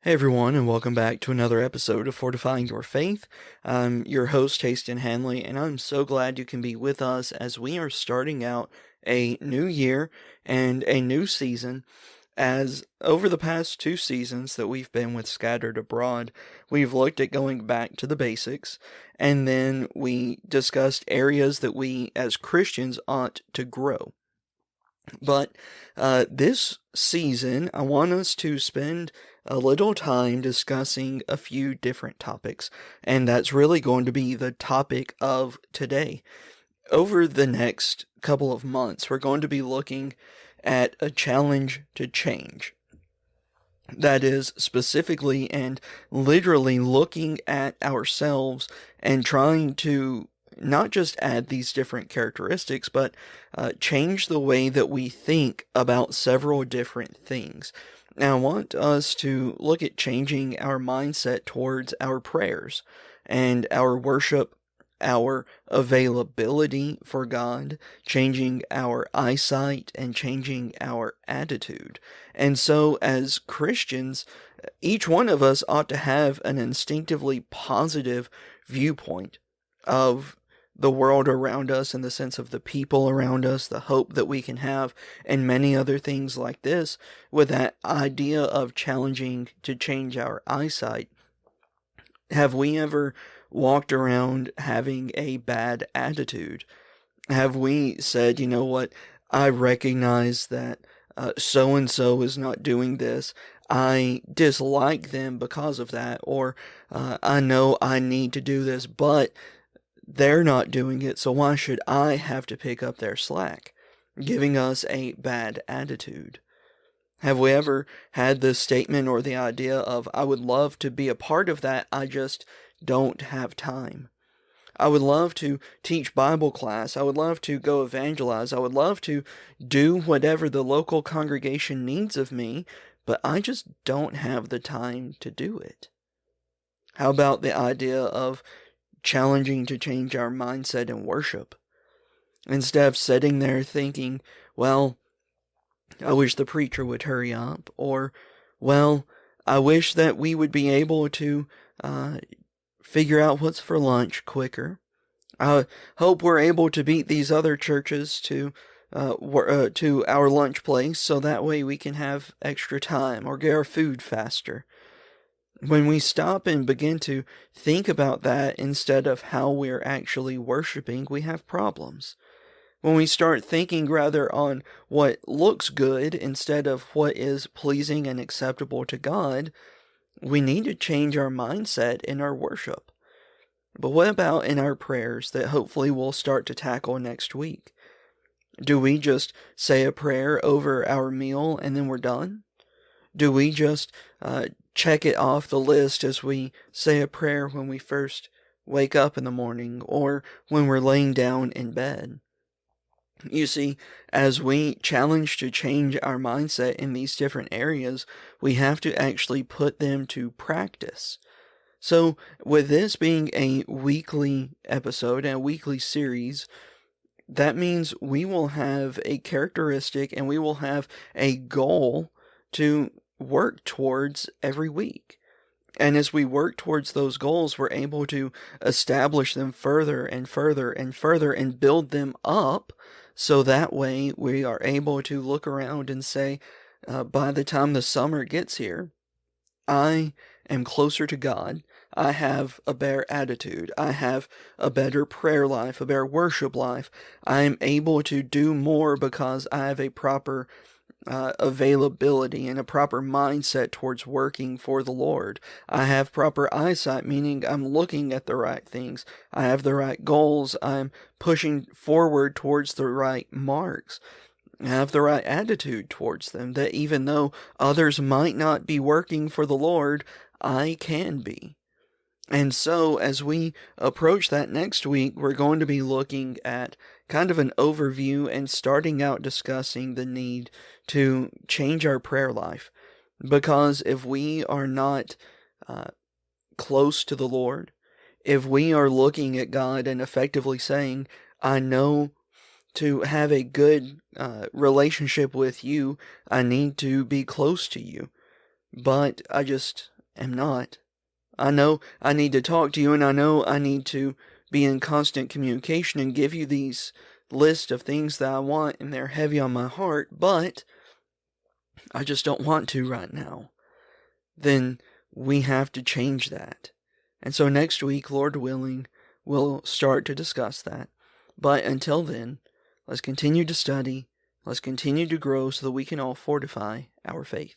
Hey everyone, and welcome back to another episode of Fortifying Your Faith. I'm your host, Haston Hanley, and I'm so glad you can be with us as we are starting out a new year and a new season. As over the past 2 seasons that we've been with Scattered Abroad, we've looked at going back to the basics, and then we discussed areas that we as Christians ought to grow. But this season, I want us to spend a little time discussing a few different topics, and that's really going to be the topic of today. Over the next couple of months, we're going to be looking at a challenge to change. That is specifically and literally looking at ourselves and trying to not just add these different characteristics, but change the way that we think about several different things. Now, I want us to look at changing our mindset towards our prayers and our worship, our availability for God, changing our eyesight, and changing our attitude. And so, as Christians, each one of us ought to have an instinctively positive viewpoint of the world around us in the sense of the people around us, the hope that we can have, and many other things like this, with that idea of challenging to change our eyesight. Have we ever walked around having a bad attitude? Have we said, you know what, I recognize that so-and-so is not doing this, I dislike them because of that, or I know I need to do this, but they're not doing it, so why should I have to pick up their slack? Giving us a bad attitude. Have we ever had this statement or the idea of, I would love to be a part of that, I just don't have time? I would love to teach Bible class, I would love to go evangelize, I would love to do whatever the local congregation needs of me, but I just don't have the time to do it. How about the idea of challenging to change our mindset in worship? Instead of sitting there thinking, well, I wish the preacher would hurry up, or, well, I wish that we would be able to figure out what's for lunch quicker. I hope we're able to beat these other churches to our lunch place so that way we can have extra time or get our food faster. When we stop and begin to think about that instead of how we're actually worshiping, we have problems. When we start thinking rather on what looks good instead of what is pleasing and acceptable to God, we need to change our mindset in our worship. But what about in our prayers that hopefully we'll start to tackle next week? Do we just say a prayer over our meal and then we're done? Do we just check it off the list as we say a prayer when we first wake up in the morning or when we're laying down in bed? You see, as we challenge to change our mindset in these different areas, we have to actually put them to practice. So, with this being a weekly episode and a weekly series, that means we will have a characteristic and we will have a goal to work towards every week. And as we work towards those goals, we're able to establish them further and further and further and build them up so that way we are able to look around and say, by the time the summer gets here, I am closer to God. I have a better attitude. I have a better prayer life, a better worship life. I am able to do more because I have a proper availability and a proper mindset towards working for the Lord. I have proper eyesight, meaning I'm looking at the right things. I have the right goals. I'm pushing forward towards the right marks. I have the right attitude towards them, that even though others might not be working for the Lord, I can be. And so, as we approach that next week, we're going to be looking at kind of an overview and starting out discussing the need to change our prayer life. Because if we are not close to the Lord, if we are looking at God and effectively saying, I know to have a good relationship with you, I need to be close to you. But am not. I know I need to talk to you, and I know I need to be in constant communication and give you these list of things that I want, and they're heavy on my heart, but I just don't want to right now. Then we have to change that. And so next week, Lord willing, we'll start to discuss that. But until then, let's continue to study, let's continue to grow so that we can all fortify our faith.